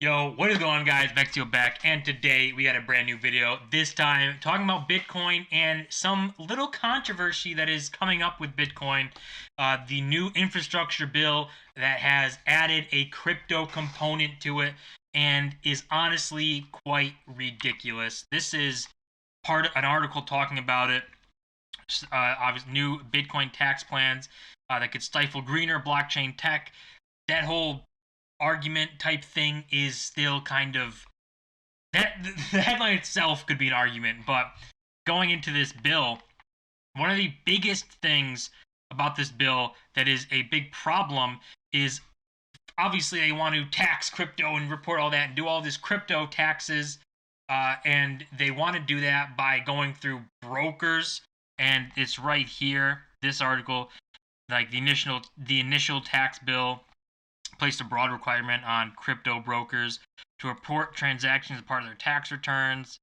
Yo, what is going on, guys? Bexio back, and today we got a brand new video. This time talking about Bitcoin and some little controversy that is coming up with Bitcoin. The new infrastructure bill that has added a crypto component to it and is honestly quite ridiculous. This is part of an article talking about it. Obviously, new Bitcoin tax plans that could stifle greener blockchain tech. That whole argument type thing is still kind of that the headline itself could be an argument, but going into this bill, one of the biggest things about this bill that is a big problem is obviously they want to tax crypto and report all that and do all this crypto taxes, and they want to do that by going through brokers, and it's right here, this article, like the initial tax bill placed a broad requirement on crypto brokers to report transactions as part of their tax returns,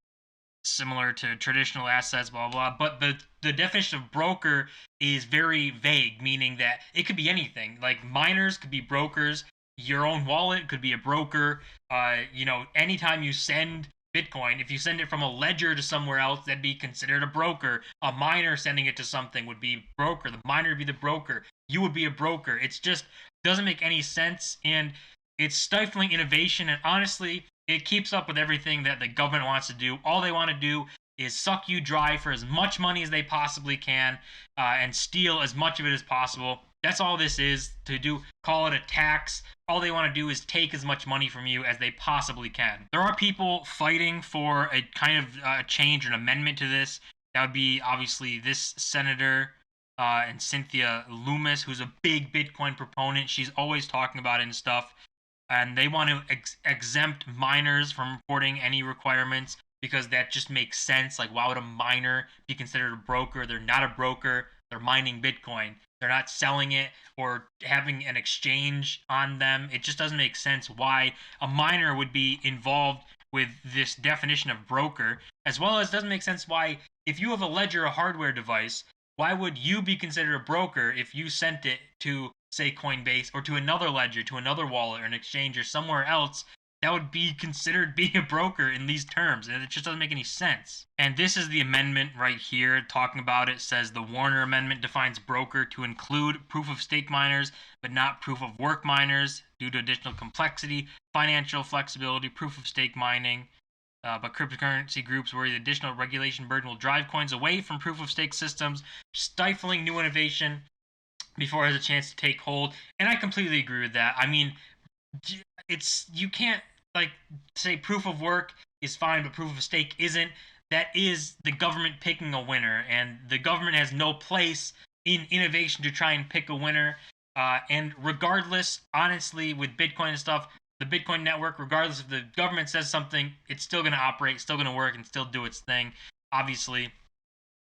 similar to traditional assets, blah, blah, blah. But the definition of broker is very vague, meaning that it could be anything. Like miners could be brokers, your own wallet could be a broker. Anytime you send Bitcoin, if you send it from a ledger to somewhere else, that'd be considered a broker. A miner sending it to something would be broker. The miner would be the broker. You would be a broker. It's just doesn't make any sense, and it's stifling innovation. And honestly, it keeps up with everything that the government wants to do. All they want to do is suck you dry for as much money as they possibly can, and steal as much of it as possible. That's all this is to do. Call it a tax. All they want to do is take as much money from you as they possibly can. There are people fighting for a kind of change or an amendment to this. That would be obviously this senator and Cynthia Loomis, who's a big Bitcoin proponent. She's always talking about it and stuff. And they want to exempt miners from reporting any requirements because that just makes sense. Like, why would a miner be considered a broker? They're not a broker. They're mining Bitcoin. They're not selling it or having an exchange on them. It just doesn't make sense why a miner would be involved with this definition of broker, as well as doesn't make sense why, if you have a ledger, a hardware device, why would you be considered a broker if you sent it to, say, Coinbase or to another ledger, to another wallet or an exchange or somewhere else? That would be considered being a broker in these terms, and it just doesn't make any sense. And this is the amendment right here talking about it. Says the Warner Amendment defines broker to include proof of stake miners, but not proof of work miners due to additional complexity, financial flexibility, proof of stake mining. But cryptocurrency groups worry the additional regulation burden will drive coins away from proof of stake systems, stifling new innovation before it has a chance to take hold. And I completely agree with that. I mean, you can't like say proof of work is fine, but proof of stake isn't. That is the government picking a winner, and the government has no place in innovation to try and pick a winner. And regardless, honestly, with Bitcoin and stuff, the Bitcoin network, regardless if the government says something, it's still going to operate, still going to work, and still do its thing, obviously.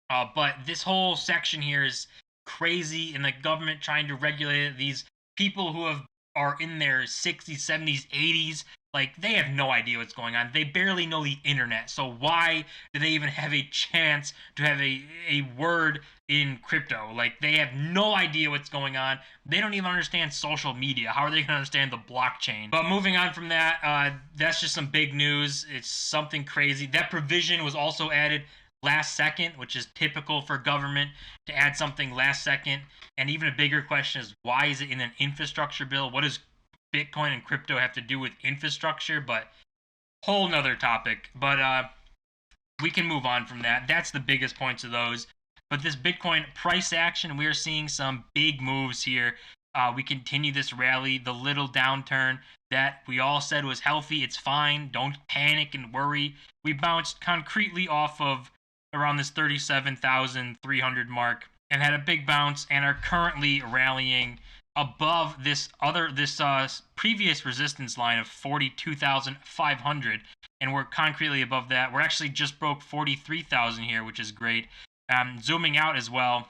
But this whole section here is crazy, and the government trying to regulate it. These people who are in their 60s, 70s, 80s, like they have no idea what's going on. They barely know the internet. So why do they even have a chance to have a word in crypto? Like they have no idea what's going on. They don't even understand social media. How are they going to understand the blockchain? But moving on from that, that's just some big news. It's something crazy. That provision was also added last second, which is typical for government to add something last second. And even a bigger question is, why is it in an infrastructure bill? What does Bitcoin and crypto have to do with infrastructure? But whole nother topic. But we can move on from that. That's the biggest points of those. But this Bitcoin price action, we are seeing some big moves here. We continue this rally, the little downturn that we all said was healthy. It's fine. Don't panic and worry. We bounced concretely off of around this 37,300 mark and had a big bounce and are currently rallying above this previous resistance line of 42,500, and we're concretely above that. We're actually just broke 43,000 here, which is great. Zooming out as well,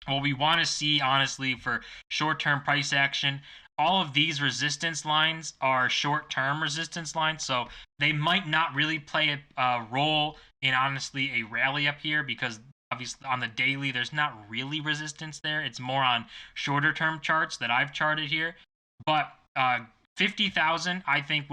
what we want to see, honestly, for short-term price action, all of these resistance lines are short-term resistance lines, so they might not really play a role in, honestly, a rally up here, because obviously on the daily there's not really resistance there. It's more on shorter term charts that I've charted here. But 50,000 I think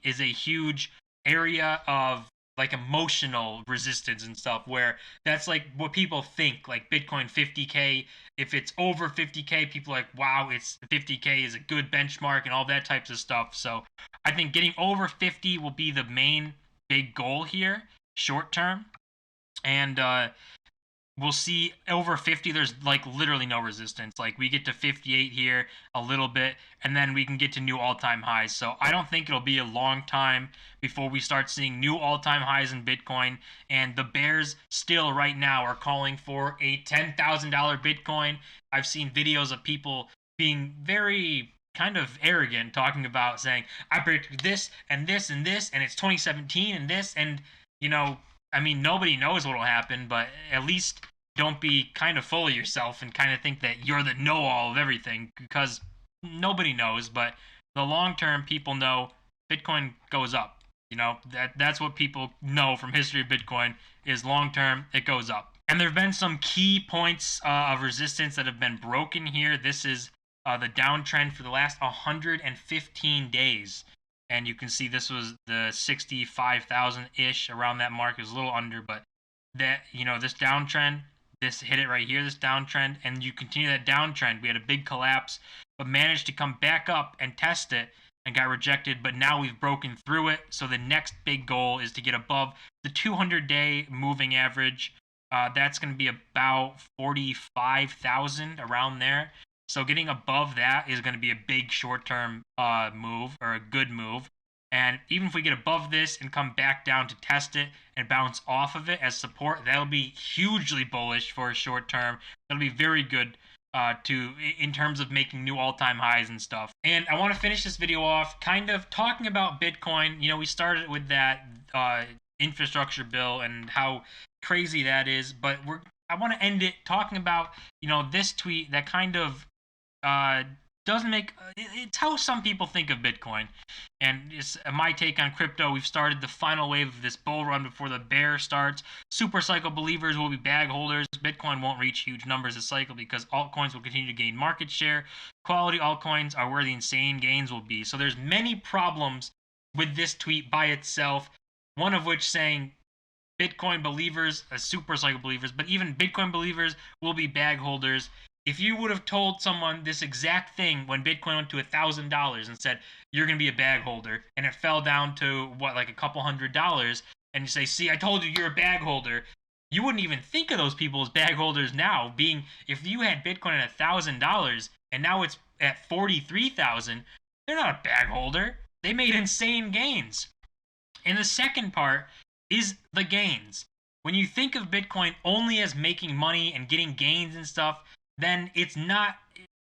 is a huge area of like emotional resistance and stuff, where that's like what people think, like Bitcoin 50K. If it's over 50K, people are like, wow, it's 50K is a good benchmark and all that types of stuff. So I think getting over 50 will be the main big goal here short term. And we'll see over 50, there's like literally no resistance. Like we get to 58 here a little bit, and then we can get to new all-time highs. So I don't think it'll be a long time before we start seeing new all-time highs in Bitcoin. And the bears still right now are calling for a $10,000 Bitcoin. I've seen videos of people being very kind of arrogant, talking about saying, I predicted this and this and this, and it's 2017 and this, and I mean, nobody knows what will happen, but at least don't be kind of full of yourself and kind of think that you're the know-all of everything, because nobody knows. But the long term, people know Bitcoin goes up. That's what people know from history of Bitcoin is long term it goes up. And there have been some key points of resistance that have been broken here. This is the downtrend for the last 115 days. And you can see this was the 65,000-ish, around that mark. It was a little under, but that, this downtrend, this hit it right here, this downtrend, and you continue that downtrend. We had a big collapse, but managed to come back up and test it and got rejected, but now we've broken through it. So the next big goal is to get above the 200-day moving average. That's going to be about 45,000, around there. So getting above that is going to be a big short-term move, or a good move. And even if we get above this and come back down to test it and bounce off of it as support, that'll be hugely bullish for a short term. That'll be very good in terms of making new all-time highs and stuff. And I want to finish this video off kind of talking about Bitcoin. We started with that infrastructure bill and how crazy that is, but I want to end it talking about this tweet that kind of doesn't make it's how some people think of Bitcoin. And it's my take on crypto. We've started the final wave of this bull run before the bear starts. Super cycle believers will be bag holders. Bitcoin won't reach huge numbers this cycle because altcoins will continue to gain market share. Quality altcoins are where the insane gains will be. So there's many problems with this tweet by itself, one of which saying Bitcoin believers, super cycle believers, but even Bitcoin believers will be bag holders. If you would have told someone this exact thing when Bitcoin went to $1,000 and said, you're going to be a bag holder, and it fell down to, like a couple $100, and you say, see, I told you you're a bag holder, you wouldn't even think of those people as bag holders now. If you had Bitcoin at $1,000, and now it's at 43,000, they're not a bag holder. They made insane gains. And the second part is the gains. When you think of Bitcoin only as making money and getting gains and stuff, then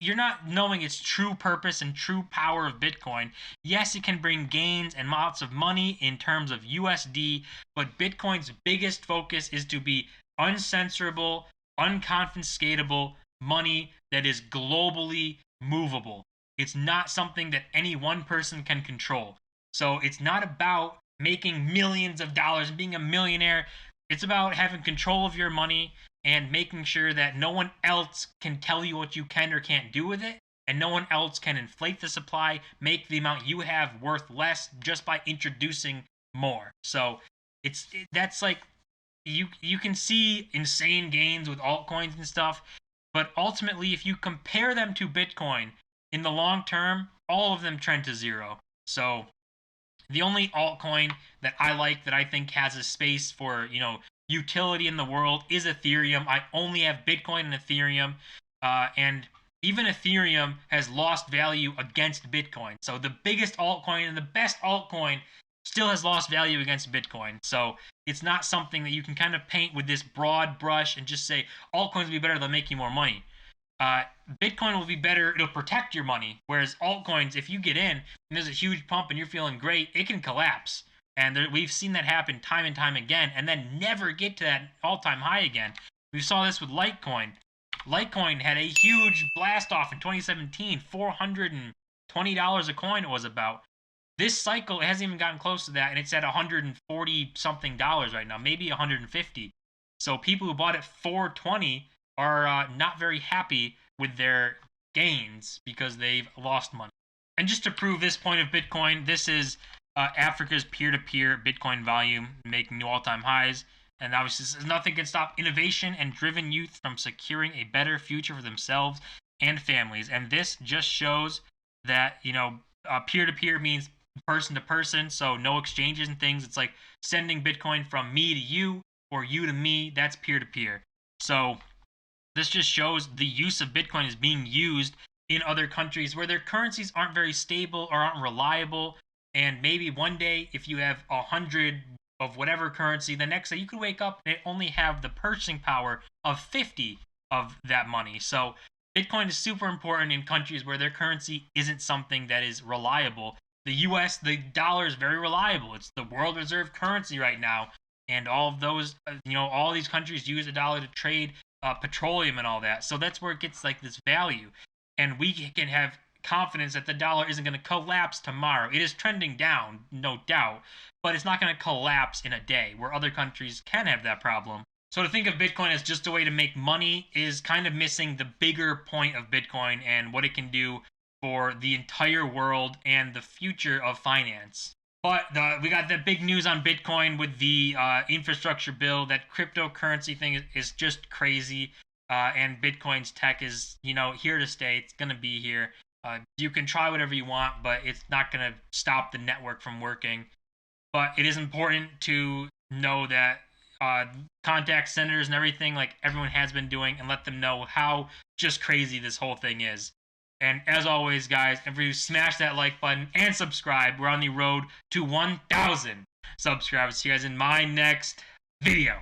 you're not knowing its true purpose and true power of Bitcoin. Yes, it can bring gains and lots of money in terms of USD, but Bitcoin's biggest focus is to be uncensorable, unconfiscatable money that is globally movable. It's not something that any one person can control. So it's not about making millions of dollars and being a millionaire. It's about having control of your money and making sure that no one else can tell you what you can or can't do with it, and no one else can inflate the supply, make the amount you have worth less just by introducing more. So that's like, you can see insane gains with altcoins and stuff, but ultimately if you compare them to Bitcoin in the long term, all of them trend to zero. So the only altcoin that I like, that I think has a space for utility in the world, is Ethereum. I only have Bitcoin and Ethereum, and even Ethereum has lost value against Bitcoin. So the biggest altcoin and the best altcoin still has lost value against Bitcoin. So it's not something that you can kind of paint with this broad brush and just say altcoins will be better, they'll make you more money. Bitcoin will be better, it'll protect your money, whereas altcoins, if you get in and there's a huge pump and you're feeling great, it can collapse. And we've seen that happen time and time again, and then never get to that all-time high again. We saw this with Litecoin. Litecoin had a huge blast off in 2017, $420 a coin it was about. This cycle, it hasn't even gotten close to that, and it's at 140 something dollars right now, maybe 150. So people who bought it $420 are not very happy with their gains because they've lost money. And just to prove this point of Bitcoin, this is Africa's peer-to-peer Bitcoin volume making new all-time highs. And obviously, this is nothing can stop innovation and driven youth from securing a better future for themselves and families. And this just shows that, peer-to-peer means person to person, so no exchanges and things. It's like sending Bitcoin from me to you or you to me. That's peer-to-peer. So this just shows the use of Bitcoin is being used in other countries where their currencies aren't very stable or aren't reliable. And maybe one day, if you have 100 of whatever currency, the next day you could wake up and only have the purchasing power of 50 of that money. So Bitcoin is super important in countries where their currency isn't something that is reliable. The US, the dollar is very reliable. It's the world reserve currency right now. And all of those, all these countries use the dollar to trade petroleum and all that. So that's where it gets like this value. And we can have confidence that the dollar isn't going to collapse tomorrow. It is trending down, no doubt, but it's not going to collapse in a day, where other countries can have that problem. So to think of Bitcoin as just a way to make money is kind of missing the bigger point of Bitcoin and what it can do for the entire world and the future of finance. But we got the big news on Bitcoin with the infrastructure bill. That cryptocurrency thing is just crazy. And Bitcoin's tech is, here to stay. It's going to be here. You can try whatever you want, but it's not going to stop the network from working. But it is important to know that contact senators and everything, like everyone has been doing, and let them know how just crazy this whole thing is. And as always, guys, if you smash that like button and subscribe, we're on the road to 1,000 subscribers. See you guys in my next video.